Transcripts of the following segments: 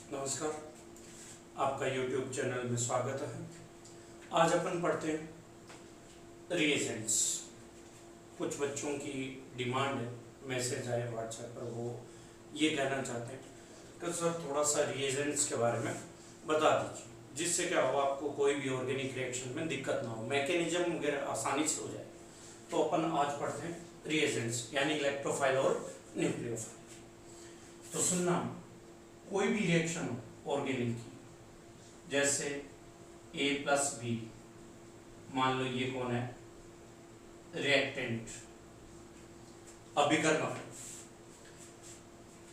नमस्कार, आपका YouTube channel में स्वागत है। आज अपन पढ़ते हैं रिएजेंट्स। कुछ बच्चों की डिमांड है, मैसेज आए व्हाट्सएप पर, वो ये कहना चाहते हैं कि सर थोड़ा सा रिएजेंट्स के बारे में बता दीजिए, जिससे क्या हो आपको कोई भी ऑर्गेनिक रिएक्शन में दिक्कत ना हो, मैकेनिज्म वगैरह आसानी से हो जाए। तो अपन आज पढ़ते हैं रिएजेंट्स यानी इलेक्ट्रोफाइल और न्यूक्लियोफाइल। तो सुनना, कोई भी रिएक्शन हो ऑर्गेनिक की, जैसे A+B, मान लो ये कौन है, रिएक्टेंट, अभिकर्मक।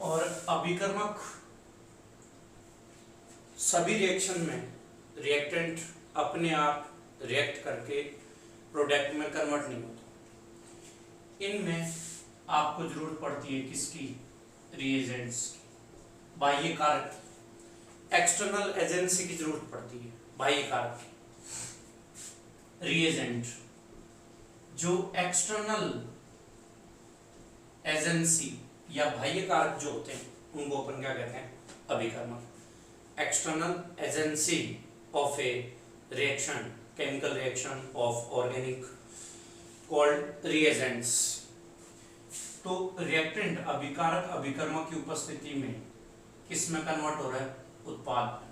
और अभिकर्मक सभी रिएक्शन में रिएक्टेंट अपने आप रिएक्ट करके प्रोडक्ट में कन्वर्ट नहीं होता। इनमें आपको जरूरत पड़ती है किसकी, रिएजेंट्स की, बाह्य कारक, एक्सटर्नल एजेंसी की जरूरत पड़ती है, बाह्य कारक की। रिएजेंट जो एक्सटर्नल एजेंसी या बाह्य कारक जो होते हैं उनको अपन क्या कहते हैं, अभिकर्मक। External agency of a reaction, chemical reaction of organic called reagents. तो रिएक्टेंट अभिकारक अभिकर्मक की उपस्थिति में किस में कन्वर्ट हो रहा है, उत्पाद में,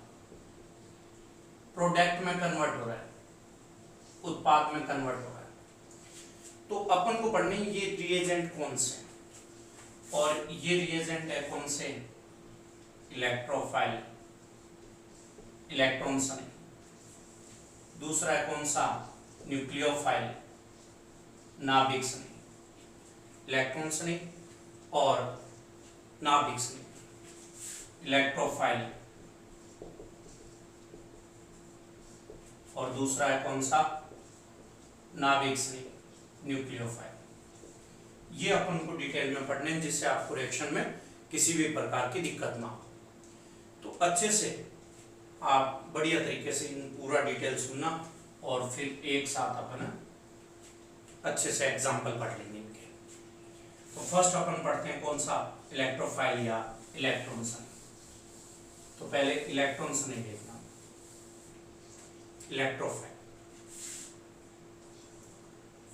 प्रोडक्ट में कन्वर्ट हो रहा है, उत्पाद में कन्वर्ट हो रहा है। तो अपन को पढ़ने ये रिएजेंट कौन से, और ये रिएजेंट है कौन से, इलेक्ट्रोफाइल, इलेक्ट्रॉन से नहीं। दूसरा है कौन सा, न्यूक्लियोफाइल, नाभिक से नहीं, इलेक्ट्रॉन से नहीं और नाभिक से नहीं। इलेक्ट्रोफाइल, और दूसरा है कौन सा, नाभिक से नहीं, न्यूक्लियोफाइल। ये अपन को डिटेल में पढ़ने हैं, जिससे आपको रिएक्शन में किसी भी प्रकार की दिक्कत ना हो। तो अच्छे से आप बढ़िया तरीके से इन पूरा डिटेल सुनना, और फिर एक साथ अपन अच्छे से एग्जाम्पल पढ़ लेंगे इनके। तो फर्स्ट अपन पढ़ते हैं कौन सा, इलेक्ट्रोफाइल या इलेक्ट्रॉन से। तो पहले इलेक्ट्रॉन से नहीं देखना, इलेक्ट्रोफाइल।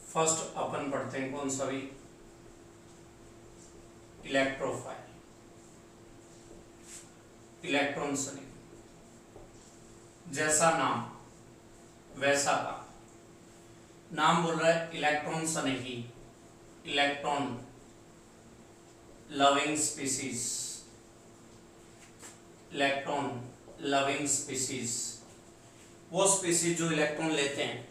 फर्स्ट अपन पढ़ते हैं कौन सा भी, इलेक्ट्रोफाइल, इलेक्ट्रॉन से नहीं। जैसा नाम वैसा का, नाम बोल रहा है इलेक्ट्रॉन से नहीं, electron loving species, electron loving species. वो स्पीसीज जो इलेक्ट्रॉन लेते हैं,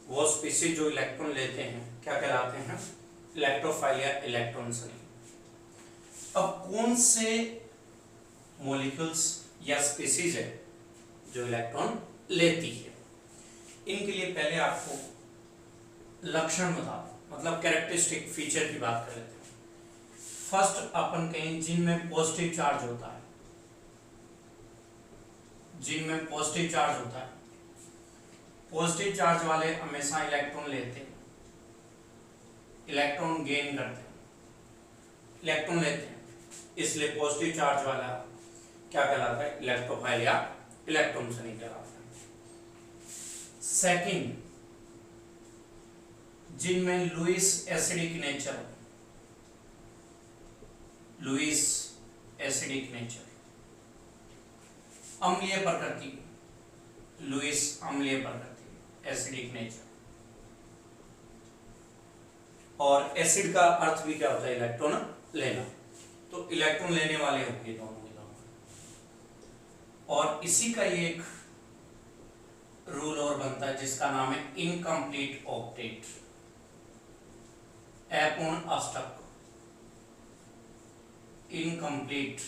वो स्पीसीज जो इलेक्ट्रॉन लेते हैं क्या कहलाते हैं, इलेक्ट्रोफाइल या इलेक्ट्रॉन से नहीं। अब कौन से मॉलिक्यूल्स या स्पीसीज है जो इलेक्ट्रॉन लेती है, इनके लिए पहले आपको लक्षण बता दो, मतलब कैरेक्टरिस्टिक फीचर की बात कर लेते हैं। फर्स्ट अपन कहें जिनमें पॉजिटिव चार्ज होता है, जिनमें पॉजिटिव चार्ज होता है, पॉजिटिव चार्ज वाले हमेशा इलेक्ट्रॉन लेते हैं, इलेक्ट्रॉन गेन करते हैं, इलेक्ट्रॉन लेते हैं, इसलिए पॉजिटिव चार्ज वाला क्या कहलाता है, इलेक्ट्रोफाइल या इलेक्ट्रॉन से नहीं कहलाता है। सेकंड, जिनमें Lewis acidic nature, Lewis acidic nature, अम्लीय प्रकृति, लुईस अम्लीय प्रकृति, एसिडिक नेचर। और एसिड का अर्थ भी क्या होता है, इलेक्ट्रॉन लेना, तो इलेक्ट्रॉन लेने वाले होंगे दोनों के दोनों। और इसी का एक रूल और बनता है जिसका नाम है इनकम्प्लीट ऑक्टेट, अपूर्ण अष्टक, इनकम्प्लीट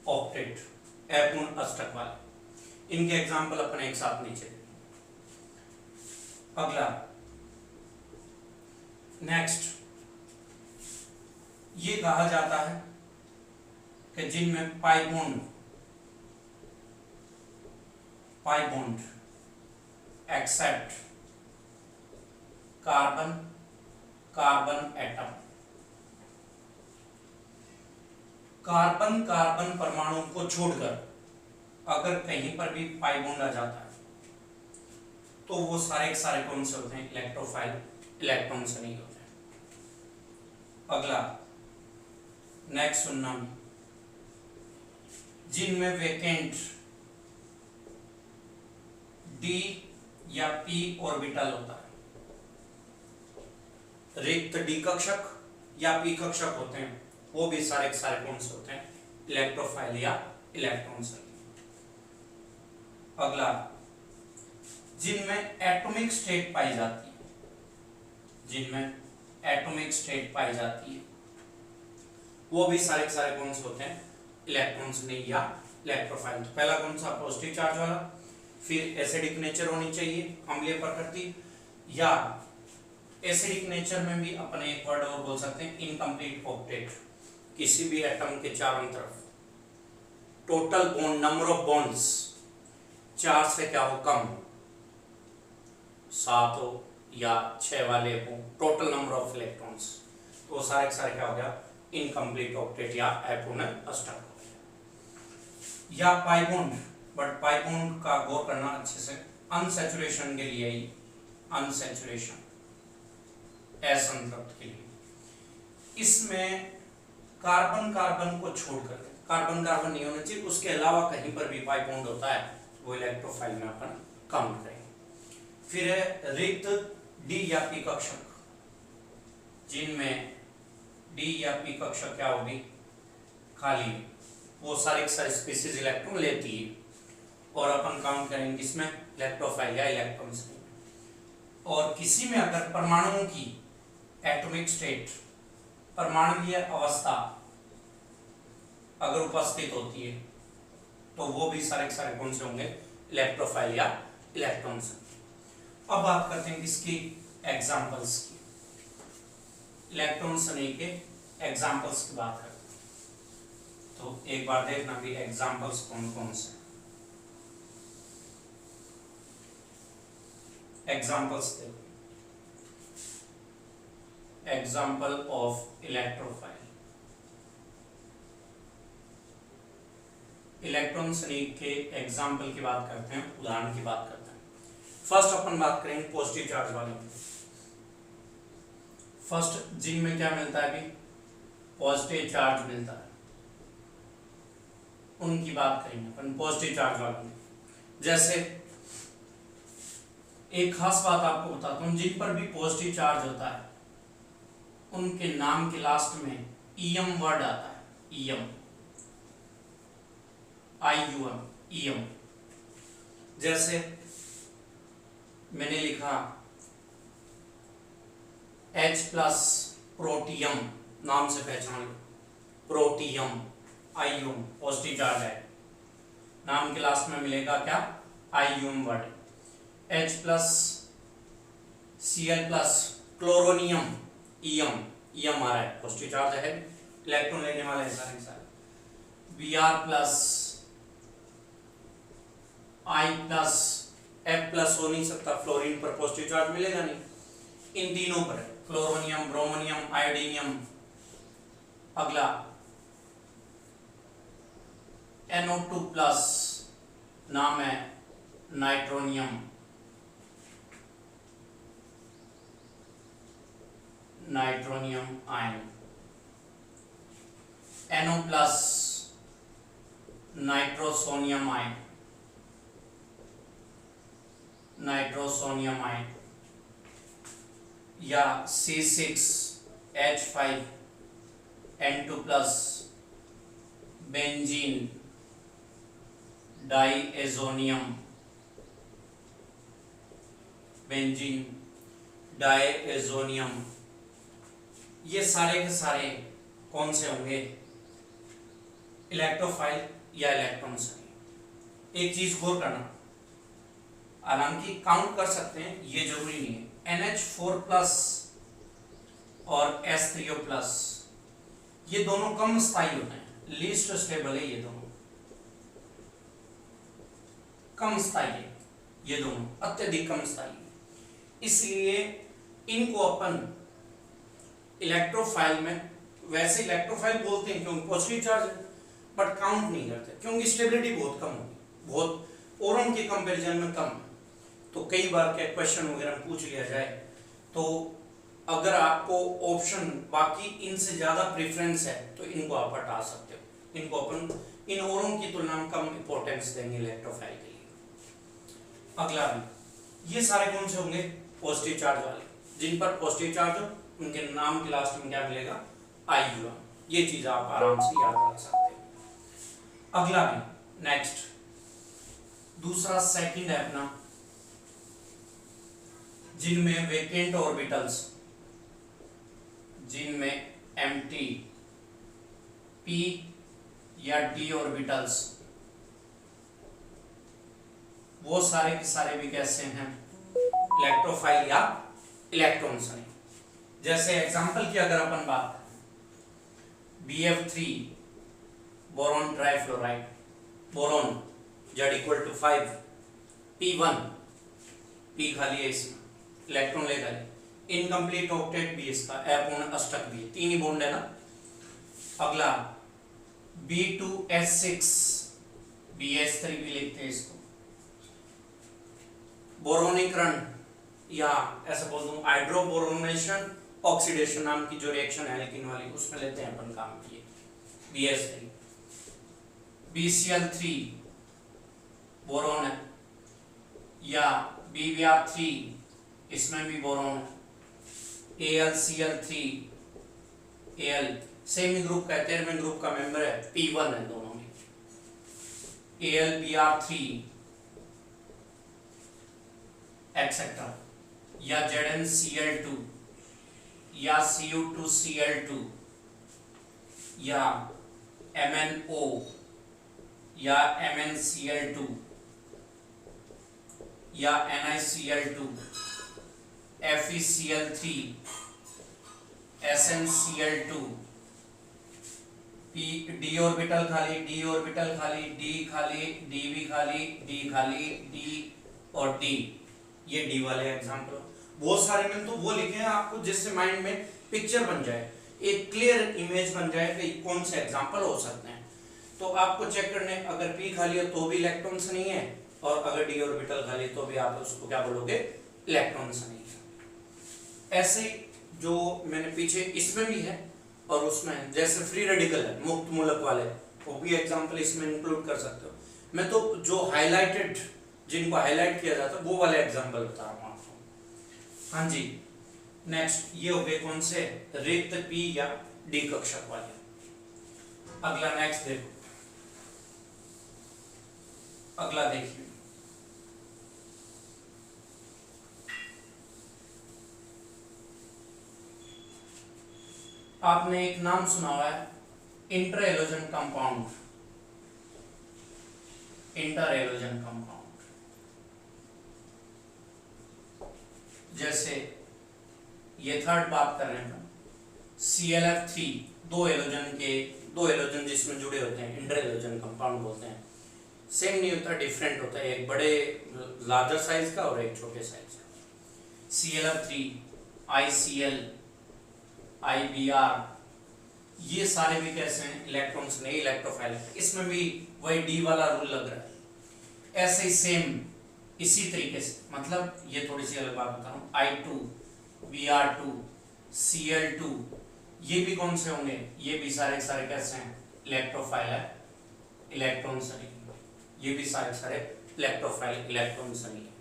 ऑक्टेट, अपूर्ण अष्टक वाले। इनके एग्जाम्पल अपन एक साथ नीचे। अगला, नेक्स्ट, ये कहा जाता है कि जिनमें pi bond, pi bond except carbon, carbon atom, carbon carbon परमाणु को छोड़कर अगर कहीं पर भी पाई बॉन्ड आ जाता है तो वो सारे के सारे कौन से होते हैं? इलेक्ट्रोफाइल, इलेक्ट्रॉन से नहीं होते हैं। अगला नेक्स्ट सुनना, जिनमें वेकेंट डी या पी ऑर्बिटल होता है, रिक्त डी कक्षक या पी कक्षक होते हैं, वो भी सारे के सारे कौन से होते हैं? इलेक्ट्रोफाइल या इलेक्ट्रॉन से। अगला, जिनमें एटॉमिक स्टेट पाई जाती है, जिनमें एटॉमिक स्टेट पाई जाती है, वो भी सारे के सारे कौन से होते हैं? इलेक्ट्रॉन्स नहीं या इलेक्ट्रोफाइल। तो पहला कौन सा? पॉजिटिव चार्ज वाला। फिर एसिडिक नेचर होनी चाहिए, अम्लीय प्रकृति, या एसिडिक नेचर में भी अपने एक वर्ड और बोल सकते हैं, इनकम्प्लीट ऑक्टेट। किसी भी एटम के चारों तरफ total bond, number of bonds 4 से क्या हो? कम, 7 हो या 6 वाले हो, टोटल नंबर ऑफ इलेक्ट्रॉन्स, तो सारे के सारे क्या हो गया? इनकम्प्लीट ऑक्टेट या एटोनल अष्टक हो गया। या pi bond, but pi bond का गौर करना अच्छे से, अनसैचुरेशन के लिए ही, अनसैचुरेशन, असंतृप्त के लिए, इसमें कार्बन कार्बन को छोड़कर, कार्बन कार्बन नहीं होना चाहिए, उसके अलावा कहीं पर भी पाई बॉन्ड होता है वो इलेक्ट्रोफाइल में अपन काउंट करेंगे। फिर है रिक्त डी या पी कक्षक, जिनमें डी या पी कक्षक क्या होगी? खाली, वो सारे के सारे स्पीसीज इलेक्ट्रॉन लेती है, और अपन काउंट करेंगे इसमें इलेक्ट्रोफाइल या इलेक्ट्रॉन्स में। और किसी में अगर परमाणुओं की एटॉमिक स्टेट, परमाणुीय अवस्था अगर उपस्थित होती है तो वो भी सारे के सारे कौन से होंगे? इलेक्ट्रोफाइल या इलेक्ट्रॉन्स। अब बात करते हैं किसकी? एग्जाम्पल्स की। इलेक्ट्रॉन्स नहीं के एग्जाम्पल्स की बात करते हैं, तो एक बार देखना भी एग्जाम्पल्स कौन कौन से। एग्जाम्पल्स देखो, एग्जाम्पल ऑफ इलेक्ट्रोफाइल। इलेक्ट्रॉन्स के एग्जाम्पल की बात करते हैं, उदाहरण की बात करते हैं। फर्स्ट अपन बात करेंगे पॉजिटिव चार्ज वाले। फर्स्ट, जिनमें क्या मिलता है? अभी पॉजिटिव चार्ज मिलता है, उनकी बात करेंगे अपन, पॉजिटिव चार्ज वाले। जैसे एक खास बात आपको बताता हूं, जिन पर भी पॉजिटिव चार्ज होता है उनके नाम के लास्ट में ईएम वर्ड आता है, ईएम, IUM, ईएम। जैसे मैंने लिखा H प्लस प्रोटियम, नाम से पहचान लो, प्रोटियम, IUM, पॉजिटिव चार्ज है, नाम के लास्ट में मिलेगा क्या? IUM word. H plus Cl plus chloronium, ईएम, ईएम आ रहा है, पॉजिटिव चार्ज है, इलेक्ट्रॉन लेने वाला है सारे सारे। Br plus I plus F plus हो नहीं सकता, फ्लोरीन पर पॉजिटिव चार्ज मिलेगा नहीं। इन तीनों पर फ्लोरोनियम, ब्रोमोनियम, आयोडीनियम। अगला NO2 प्लस, नाम है nitronium, nitronium ion. NO plus nitrosonium ion, nitrosonium ion. या C6H5N2 plus benzene diazonium, benzene diazonium. ये सारे के सारे कौन से होंगे? इलेक्ट्रोफाइल या इलेक्ट्रॉन्स। एक चीज गौर करना, हालांकि काउंट कर सकते हैं, ये जरूरी नहीं है। NH4 प्लस और S3O प्लस, ये दोनों कम स्थायी होते हैं, लीस्ट स्टेबल है, ये दोनों कम स्थायी है, ये दोनों अत्यधिक कम स्थायी है। इसलिए इनको अपन इलेक्ट्रोफाइल में वैसे इलेक्ट्रोफाइल बोलते हैं क्योंकि पॉजिटिव चार्ज है, बट काउंट नहीं करते क्योंकि स्टेबिलिटी बहुत कम होगी, बहुत ओरम के कंपैरिजन में कम है। तो कई बार क्या क्वेश्चन वगैरह पूछ लिया जाए तो अगर आपको ऑप्शन बाकी इनसे ज्यादा प्रेफरेंस है तो इनको आप हटा सकते हो, इनको अपन इन औरों की तुलना में कम इंपॉर्टेंस देंगे इलेक्ट्रोफाइल के लिए। अगला भी ये सारे कौन से होंगे, पॉजिटिव चार्ज वाले, जिन पर पॉजिटिव चार्ज हो उनके नाम के लास्ट में क्या मिलेगा, आई हुआ। ये चीज आप आराम से याद रख सकते हैं। अगला भी नेक्स्ट दूसरा सेकंड है अपना, जिनमें वेकेंट ऑर्बिटल्स, जिनमें एम्प्टी p या d ऑर्बिटल्स, वो सारे के सारे भी कैसे हैं, इलेक्ट्रोफाइल या इलेक्ट्रॉन्स हैं। जैसे एग्जांपल की अगर अपन बात BF3 boron trifluoride, boron Z=5, P1, P खाली है इसमें, इलेक्ट्रॉन लेगा, इनकम्प्लीट ऑक्टेट भी इसका, अपूर्ण अष्टक भी है, 3 ही बॉन्ड है ना। अगला B2S6, BS3 भी लिखते हैं इसको, बोरोनीकरण या ऐसा बोल दूं हाइड्रोबोरोनेशन ऑक्सीडेशन नाम की जो रिएक्शन है एल्किन वाली, उसमें लेते हैं अपन काम किए, BS3। BCl3 बोरोन है, या BBr3 इसमें भी बोरोन है, AlCl3 Al सेम ही ग्रुप का 13वें ग्रुप का मेंबर है, P1 है दोनों में, AlBr3 एक्सेट्रा, या ZnCl2 या Cu2Cl2 या MnO या MnCl2 या NiCl2, FeCl3, SnCl2, d orbital खाली, d ऑर्बिटल खाली, d खाली, dv खाली, d खाली, d और d, ये d वाले एग्जांपल। बहुत सारे में तो वो लिखे हैं आपको जिससे माइंड में पिक्चर बन जाए, एक क्लियर इमेज बन जाए कि कौन से एग्जांपल हो सकते हैं। तो आपको चेक करने, अगर p खाली है तो भी इलेक्ट्रॉन्स नहीं है, और अगर d ऑर्बिटल खाली तो भी आप उसको क्या बोलोगे, इलेक्ट्रॉन्स नहीं है। ऐसे जो मैंने पीछे इसमें भी है और उसमें है, जैसे फ्री रेडिकल है, मुक्त मूलक वाले, वो भी एग्जांपल इसमें इंक्लूड कर सकते हो। मैं तो जो हाईलाइटेड, जिनको हाईलाइट किया जाता है वो वाले एग्जांपल बता रहा हूं आपको। हाँ जी, नेक्स्ट ये हो गए कौन से, रिक्त p या d कक्षक वाले। अगला नेक्स्ट देखो, अगला देखिए, आपने एक नाम सुना हुआ है इंटर एलोजन कंपाउंड, इंटर एलोजन कंपाउंड। जैसे ये थर्ड बात कर रहे हैं, ClF3, दो एलोजन जिसमें जुड़े होते हैं इंटर एलोजन कंपाउंड बोलते हैं। सेम नहीं होता, डिफरेंट होता है, एक बड़े लार्जर साइज का और एक छोटे साइज का। ClF3, ICl, IBr, ये सारे भी कैसे हैं, इलेक्ट्रॉन्स नहीं, इलेक्ट्रोफाइल। इसमें भी वही d वाला रूल लग रहा है। ऐसे ही सेम इसी तरीके से, मतलब ये थोड़ी सी अलग बात बता रहा हूँ, I2, Br2, Cl2, ये भी कौन से होंगे, ये भी सारे सारे कैसे हैं, इलेक्ट्रोफाइल है, इलेक्ट्रॉन्स नहीं, ये भी सारे सारे इलेक्ट्रोफाइल, इलेक्ट्रॉन्स नहीं है।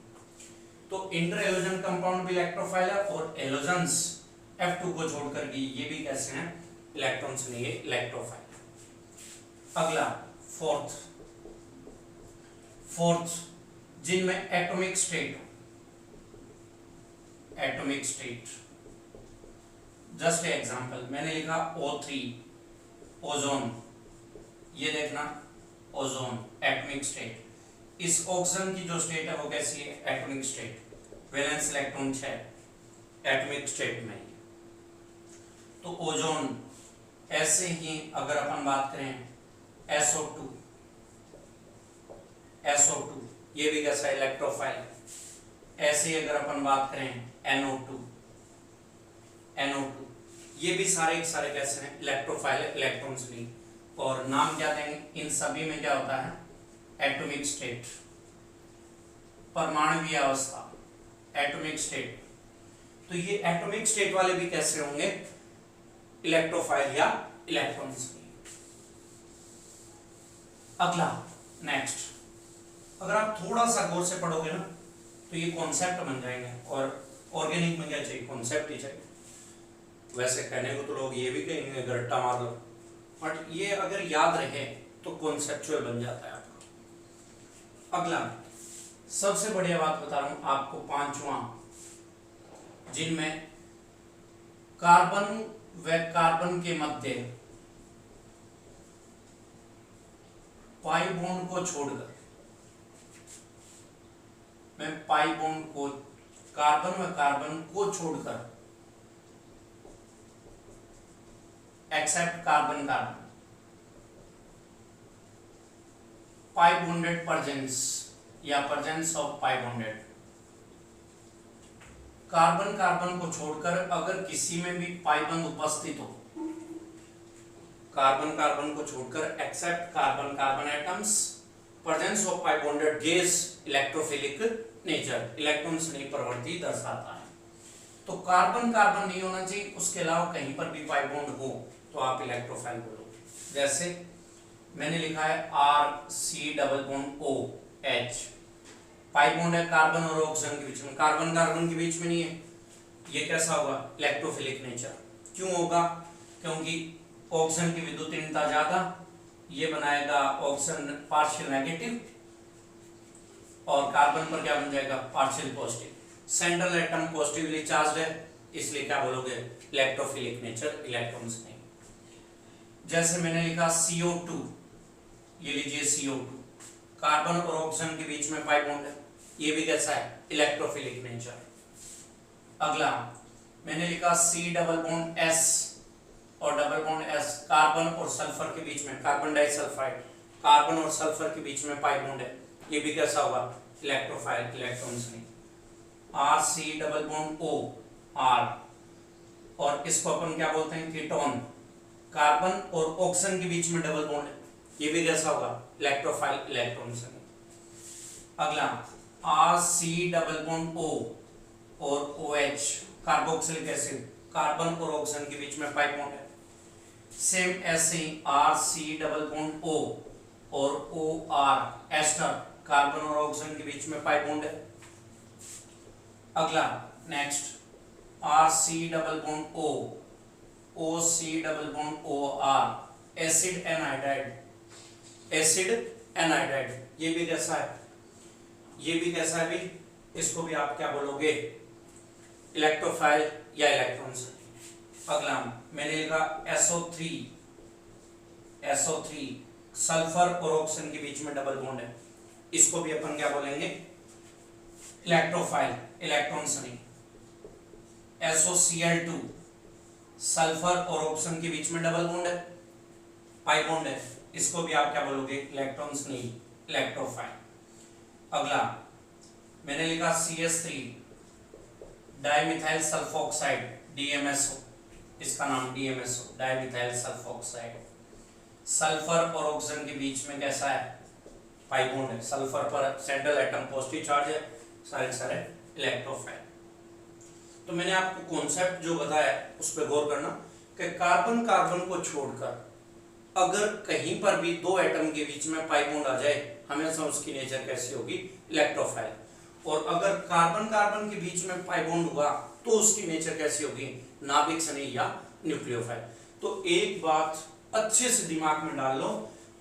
तो इंटर एलोजन कंपाउंड भी इलेक्ट्रोफाइल है, और एलोजन्स F2 को छोड़कर के ये भी कैसे हैं, इलेक्ट्रॉन्स नहीं है, इलेक्ट्रोफाइल। अगला फोर्थ, जिनमें atomic state, atomic state, just example मैंने लिखा O3, ओजोन, ये देखना ओजोन एटॉमिक स्टेट। इस ऑक्सीजन की जो स्टेट है वो कैसी है, atomic state, valence electron 6, atomic state में। तो ओजोन, ऐसे ही अगर अपन बात करें SO2, ये भी कैसा है, इलेक्ट्रोफाइल। ऐसे ही अगर अपन बात करें NO2, ये भी सारे के सारे कैसे हैं, इलेक्ट्रोफाइल, इलेक्ट्रॉन्स भी। और नाम क्या देंगे, इन सभी में क्या होता है, एटॉमिक स्टेट, परमाणु अवस्था, एटॉमिक स्टेट। तो ये एटॉमिक स्टेट वाले भी कैसे होंगे, इलेक्ट्रोफाइल या इलेक्ट्रॉन्स भी। अगला नेक्स्ट, अगर आप थोड़ा सा गौर से पढ़ोगे ना तो ये कॉन्सेप्ट बन जाएंगे। और ऑर्गेनिक में क्या चाहिए, कॉन्सेप्ट ही चाहिए। वैसे कहने को तो लोग ये भी कहेंगे गट्टा मार लो, बट ये अगर याद रहे तो कॉन्सेप्चुअल बन जाता है आपका। अगला सबसे बढ़िया बात बता रहा हूं आपको, पांचवा, जिनमें कार्बन व कार्बन के मध्य पाई बॉन्ड को छोड़कर, मैं पाई बॉन्ड को, कार्बन व कार्बन को छोड़कर, except carbon carbon, pi bonded presence या presence of pi bonded, carbon carbon को छोड़कर अगर किसी में भी पाई बंध उपस्थित हो, कार्बन कार्बन को छोड़कर except carbon carbon atoms, presence of pi bonded gas, electrophilic nature, electrons नहीं प्रवृत्ति दर्शाता है। तो कार्बन कार्बन नहीं होना चाहिए, उसके अलावा कहीं पर भी पाई बॉन्ड हो तो आप इलेक्ट्रोफाइल बोलोगे। जैसे मैंने लिखा है RC double bond OH, pi bond है कार्बन और ऑक्सीजन के बीच में, कार्बन कार्बन के बीच में नहीं है, ये कैसा होगा, इलेक्ट्रोफिलिक नेचर। क्यों होगा, क्योंकि ऑक्सीजन की विद्युतीनता ज्यादा, ये बनाएगा ऑक्सीजन पार्शियल नेगेटिव और कार्बन पर क्या बन जाएगा, partial positive. Central atom positively charged है, इसलिए क्या बोलोगे, इलेक्ट्रोफिलिक नेचर, इलेक्ट्रॉन्स नहीं। जैसे मैंने लिखा CO2, ये लीजिए CO2, कार्बन और ऑक्सीजन के बीच में पाई बॉन्ड है, ये भी कैसा है, इलेक्ट्रोफिलिक नेचर। अगला मैंने लिखा C डबल बॉन्ड S और डबल बॉन्ड S, कार्बन और सल्फर के बीच में, कार्बन डाइसल्फाइड, कार्बन और सल्फर के बीच में पाई बॉन्ड है, ये भी कैसा होगा, इलेक्ट्रोफाइल, इलेक्ट्रॉन्स नहीं। RC double bond O R, और इसको अपन क्या बोलते हैं, कीटोन, कार्बन और ऑक्सीजन के बीच में डबल बॉन्ड है, ये भी कैसा होगा, इलेक्ट्रोफाइल, इलेक्ट्रॉन्स नहीं। अगला RC डबल बॉन्ड O और OH, कार्बोक्सिलिक एसिड, कार्बन और ऑक्सीजन के बीच में पाई बॉन्ड है। सेम ऐसे ही RC डबल बॉन्ड O और OR, एस्टर, कार्बन और ऑक्सीजन के बीच में पाई बॉन्ड है। अगला next RC double bond O, OC double bond OR, acid anhydride, acid anhydride, ये भी कैसा है, ये भी कैसा है भी, इसको भी आप क्या बोलोगे, इलेक्ट्रोफाइल या इलेक्ट्रॉन्स। अगला मैंने लिखा SO3, SO3, सल्फर और ऑक्सीजन के बीच में डबल बॉन्ड है, इसको भी अपन क्या बोलेंगे, इलेक्ट्रोफाइल, इलेक्ट्रॉन्स नहीं। SOCl2, सल्फर और ऑक्सीजन के बीच में डबल बॉन्ड है, पाई बॉन्ड है, इसको भी आप क्या बोलोगे, इलेक्ट्रॉन्स नहीं, इलेक्ट्रोफाइल। अगला मैंने लिखा CH3, डाइमिथाइल सल्फोक्साइड, DMSO, इसका नाम DMSO, डाइमिथाइल सल्फोक्साइड, सल्फर और ऑक्सीजन के बीच में कैसा है, पाई बॉन्ड है, सल्फर पर सेंट्रल एटम पॉजिटिव चार्ज है, सारे सारे इलेक्ट्रोफाइल। तो मैंने आपको कॉन्सेप्ट जो बताया उस पर गौर करना कि कार्बन कार्बन को छोड़कर अगर कहीं पर भी दो एटम के बीच में पाई बॉन्ड आ जाए, हमेशा उसकी नेचर कैसी होगी, इलेक्ट्रोफाइल। और अगर कार्बन कार्बन के बीच में पाई बॉन्ड हुआ तो उसकी नेचर कैसी होगी, नाभिक स्नेही या न्यूक्लियोफाइल। तो एक बात अच्छे से दिमाग में डाल लो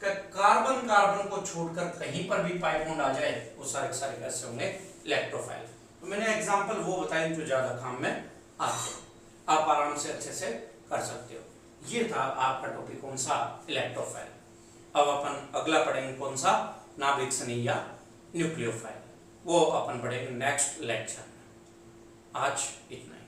कि कार्बन कार्बन को छोड़कर कहीं पर भी पाई बॉन्ड आ जाए, वो सारे सारे कैसे होंगे, इलेक्ट्रोफाइल। तो मैंने एग्जांपल वो बताए जो ज्यादा काम में आते हैं, आप आराम से अच्छे से कर सकते हो। ये था आपका टॉपिक कौन सा, इलेक्ट्रोफाइल। अब अपन अगला पढ़ेंगे कौन सा, नाभिक स्नेही या न्यूक्लियोफाइल, वो अपन पढ़ेंगे नेक्स्ट लेक्चर में। आज इतना ही।